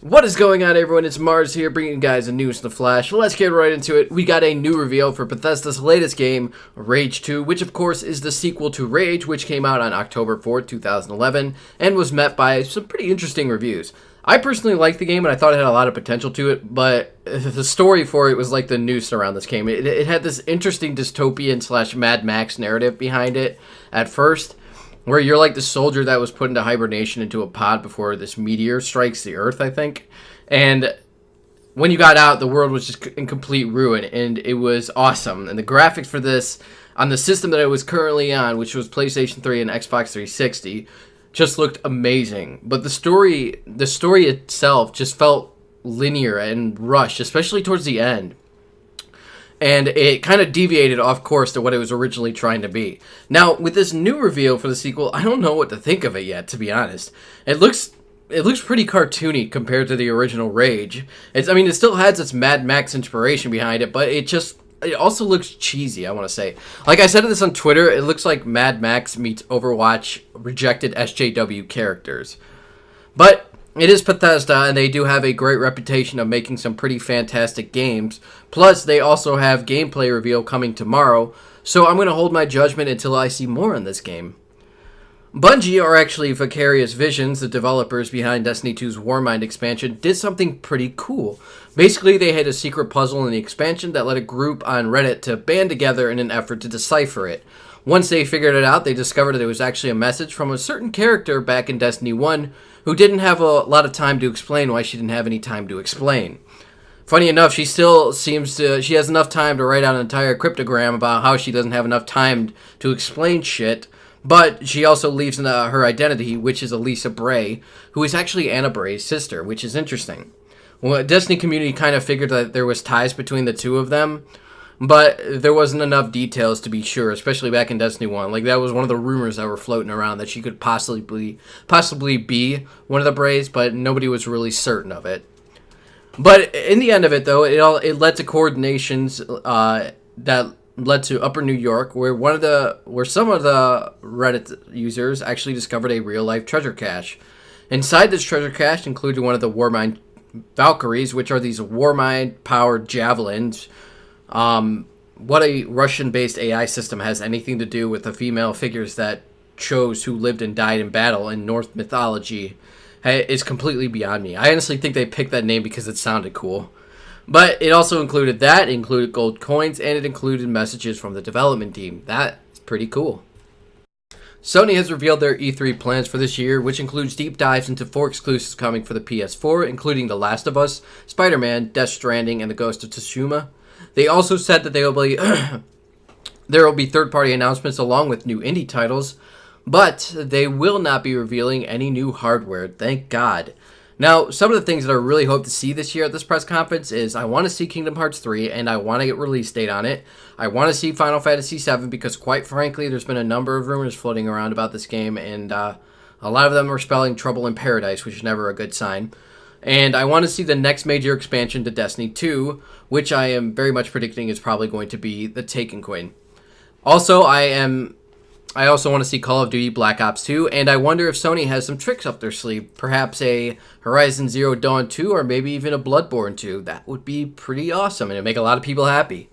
What is going on, everyone? It's Mars here, bringing you guys the news in the flash. Let's get right into it. We got a new reveal for Bethesda's latest game, Rage 2, which of course is the sequel to Rage, which came out on October 4th, 2011, and was met by some pretty interesting reviews. I personally liked the game, and I thought it had a lot of potential to it, but the story for it was like the noose around this game. It had this interesting dystopian / Mad Max narrative behind it at first, where you're like the soldier that was put into hibernation into a pod before this meteor strikes the Earth, I think. And when you got out, the world was just in complete ruin, and it was awesome. And the graphics for this, on the system that it was currently on, which was PlayStation 3 and Xbox 360, just looked amazing. But the story itself just felt linear and rushed, especially towards the end. And it kind of deviated off course to what it was originally trying to be. Now, with this new reveal for the sequel, I don't know what to think of it yet, to be honest. It looks pretty cartoony compared to the original Rage. It still has its Mad Max inspiration behind it, but it also looks cheesy, I want to say. Like I said this on Twitter, it looks like Mad Max meets Overwatch rejected SJW characters. But it is Bethesda, and they do have a great reputation of making some pretty fantastic games. Plus, they also have gameplay reveal coming tomorrow, so I'm going to hold my judgment until I see more on this game. Bungie, or actually Vicarious Visions, the developers behind Destiny 2's Warmind expansion, did something pretty cool. Basically, they had a secret puzzle in the expansion that led a group on Reddit to band together in an effort to decipher it. Once they figured it out, they discovered that it was actually a message from a certain character back in Destiny 1 who didn't have a lot of time to explain why she didn't have any time to explain. Funny enough, she has enough time to write out an entire cryptogram about how she doesn't have enough time to explain shit, but she also leaves her identity, which is Elisa Bray, who is actually Anna Bray's sister, which is interesting. Well, the Destiny community kind of figured that there was ties between the two of them, but there wasn't enough details to be sure, especially back in Destiny 1. Like, that was one of the rumors that were floating around, that she could possibly be one of the Brays, but nobody was really certain of it. But in the end of it, though, it led to coordinations that led to Upper New York, where some of the Reddit users actually discovered a real-life treasure cache. Inside this treasure cache included one of the Warmind Valkyries, which are these Warmind-powered javelins. What a Russian-based AI system has anything to do with the female figures that chose who lived and died in battle in Norse mythology is completely beyond me. I honestly think they picked that name because it sounded cool. But it also included gold coins, and it included messages from the development team. That's pretty cool. Sony has revealed their E3 plans for this year, which includes deep dives into 4 exclusives coming for the PS4, including The Last of Us, Spider-Man, Death Stranding, and The Ghost of Tsushima. They also said that there will be third-party announcements along with new indie titles, but they will not be revealing any new hardware, thank God. Now, some of the things that I really hope to see this year at this press conference is I want to see Kingdom Hearts 3, and I want to get release date on it. I want to see Final Fantasy 7 because, quite frankly, there's been a number of rumors floating around about this game, and a lot of them are spelling Trouble in Paradise, which is never a good sign. And I want to see the next major expansion to Destiny 2, which I am very much predicting is probably going to be the Taken Queen. Also, I also want to see Call of Duty Black Ops 2, and I wonder if Sony has some tricks up their sleeve. Perhaps a Horizon Zero Dawn 2, or maybe even a Bloodborne 2. That would be pretty awesome, and it'd make a lot of people happy.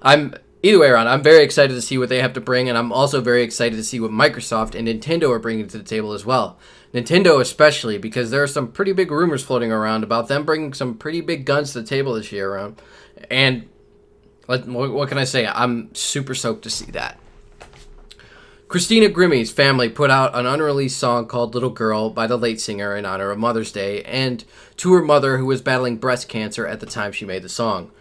Either way around, I'm very excited to see what they have to bring, and I'm also very excited to see what Microsoft and Nintendo are bringing to the table as well. Nintendo especially, because there are some pretty big rumors floating around about them bringing some pretty big guns to the table this year around. And what can I say? I'm super stoked to see that. Christina Grimmie's family put out an unreleased song called Little Girl by the late singer in honor of Mother's Day, and to her mother, who was battling breast cancer at the time she made the song.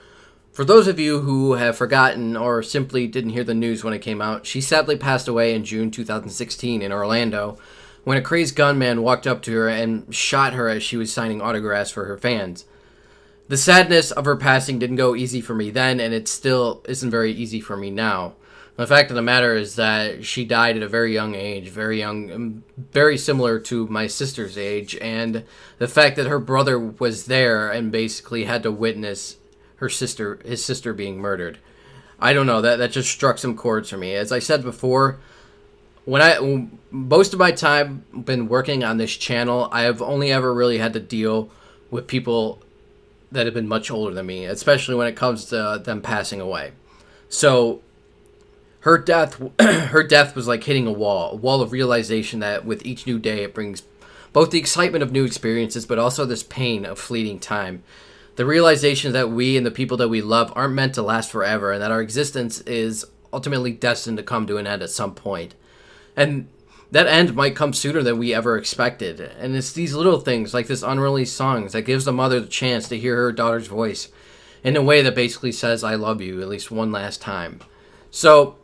For those of you who have forgotten or simply didn't hear the news when it came out, she sadly passed away in June 2016 in Orlando when a crazed gunman walked up to her and shot her as she was signing autographs for her fans. The sadness of her passing didn't go easy for me then, and it still isn't very easy for me now. The fact of the matter is that she died at a very young age, very similar to my sister's age, and the fact that her brother was there and basically had to witness his sister being murdered. I don't know, that just struck some chords for me. As I said before, most of my time been working on this channel, I have only ever really had to deal with people that have been much older than me, especially when it comes to them passing away. So her death, her death was like hitting a wall of realization that with each new day it brings both the excitement of new experiences, but also this pain of fleeting time. The realization that we and the people that we love aren't meant to last forever, and that our existence is ultimately destined to come to an end at some point. And that end might come sooner than we ever expected. And it's these little things, like this unreleased songs, that gives the mother the chance to hear her daughter's voice in a way that basically says, I love you, at least one last time. So,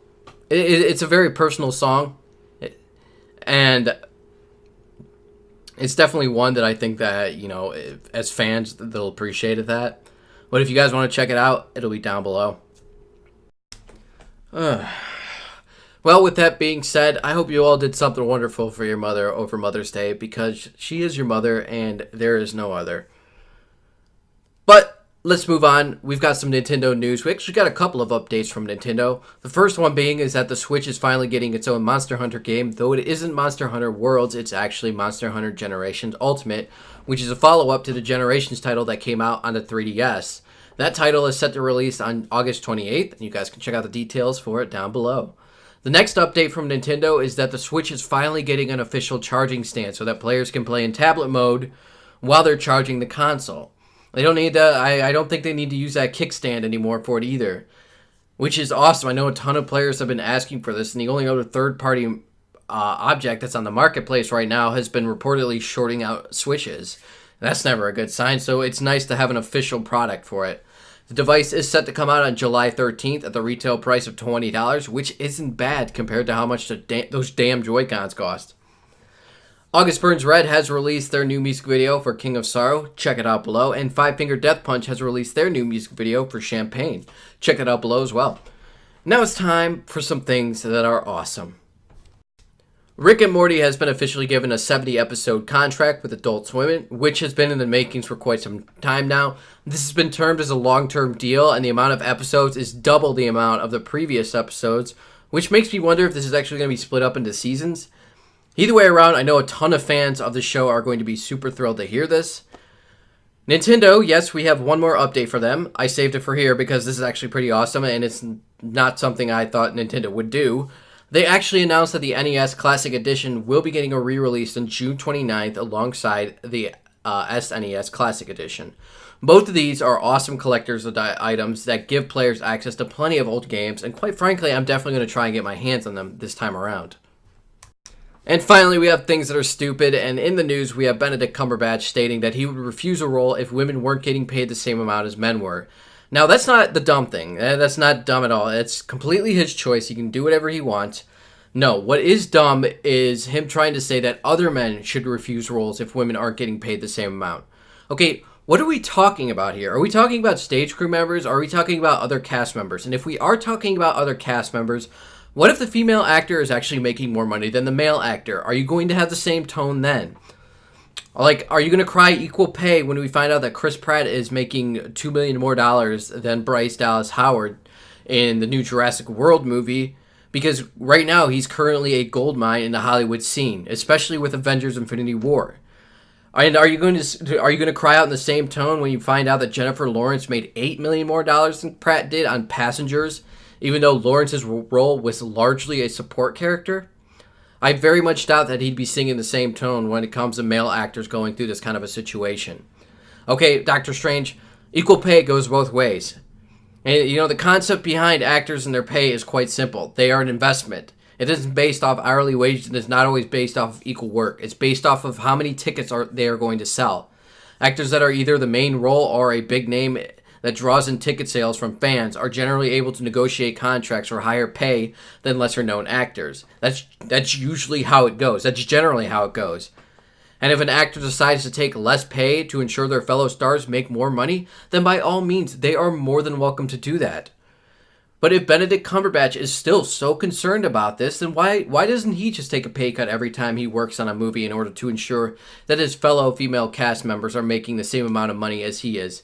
it's a very personal song. And it's definitely one that I think that, you know, as fans, they'll appreciate that. But if you guys want to check it out, it'll be down below. Well, with that being said, I hope you all did something wonderful for your mother over Mother's Day, because she is your mother and there is no other. But let's move on. We've got some Nintendo news. We actually got a couple of updates from Nintendo. The first one being is that the Switch is finally getting its own Monster Hunter game. Though it isn't Monster Hunter Worlds, it's actually Monster Hunter Generations Ultimate, which is a follow-up to the Generations title that came out on the 3DS. That title is set to release on August 28th, and you guys can check out the details for it down below. The next update from Nintendo is that the Switch is finally getting an official charging stand so that players can play in tablet mode while they're charging the console. They don't need to, I don't think they need to use that kickstand anymore for it either, which is awesome. I know a ton of players have been asking for this, and the only other third-party object that's on the marketplace right now has been reportedly shorting out Switches. That's never a good sign, so it's nice to have an official product for it. The device is set to come out on July 13th at the retail price of $20, which isn't bad compared to how much those damn Joy-Cons cost. August Burns Red has released their new music video for King of Sorrow. Check it out below. And Five Finger Death Punch has released their new music video for Champagne. Check it out below as well. Now it's time for some things that are awesome. Rick and Morty has been officially given a 70-episode contract with Adult Swim, which has been in the makings for quite some time now. This has been termed as a long-term deal, and the amount of episodes is double the amount of the previous episodes, which makes me wonder if this is actually going to be split up into seasons. Either way around, I know a ton of fans of the show are going to be super thrilled to hear this. Nintendo, yes, we have one more update for them. I saved it for here because this is actually pretty awesome, and it's not something I thought Nintendo would do. They actually announced that the NES Classic Edition will be getting a re-release on June 29th alongside the SNES Classic Edition. Both of these are awesome collector's items that give players access to plenty of old games, and quite frankly, I'm definitely going to try and get my hands on them this time around. And finally, we have things that are stupid, and in the news, we have Benedict Cumberbatch stating that he would refuse a role if women weren't getting paid the same amount as men were. Now, that's not the dumb thing. That's not dumb at all. It's completely his choice. He can do whatever he wants. No, what is dumb is him trying to say that other men should refuse roles if women aren't getting paid the same amount. Okay, what are we talking about here? Are we talking about stage crew members? Or are we talking about other cast members? And if we are talking about other cast members, what if the female actor is actually making more money than the male actor? Are you going to have the same tone then? Like, are you going to cry equal pay when we find out that Chris Pratt is making $2 million more than Bryce Dallas Howard in the new Jurassic World movie? Because right now he's currently a gold mine in the Hollywood scene, especially with Avengers: Infinity War. And are you going to cry out in the same tone when you find out that Jennifer Lawrence made $8 million more than Pratt did on Passengers, even though Lawrence's role was largely a support character? I very much doubt that he'd be singing the same tone when it comes to male actors going through this kind of a situation. Okay, Doctor Strange, equal pay goes both ways. And, you know, the concept behind actors and their pay is quite simple. They are an investment. It isn't based off hourly wages, and it's not always based off of equal work. It's based off of how many tickets they are going to sell. Actors that are either the main role or a big name that draws in ticket sales from fans are generally able to negotiate contracts for higher pay than lesser-known actors. That's usually how it goes. That's generally how it goes. And if an actor decides to take less pay to ensure their fellow stars make more money, then by all means, they are more than welcome to do that. But if Benedict Cumberbatch is still so concerned about this, then why doesn't he just take a pay cut every time he works on a movie in order to ensure that his fellow female cast members are making the same amount of money as he is?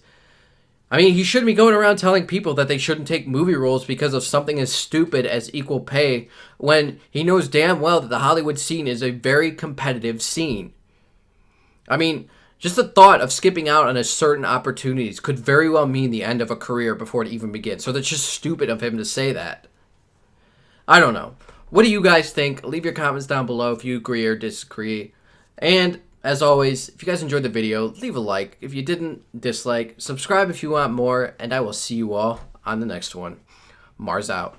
I mean, he shouldn't be going around telling people that they shouldn't take movie roles because of something as stupid as equal pay when he knows damn well that the Hollywood scene is a very competitive scene. I mean, Just the thought of skipping out on a certain opportunities could very well mean the end of a career before it even begins. So that's just stupid of him to say that. I don't know. What do you guys think? Leave your comments down below if you agree or disagree. And as always, if you guys enjoyed the video, leave a like. If you didn't, dislike. Subscribe if you want more. And I will see you all on the next one. Mars out.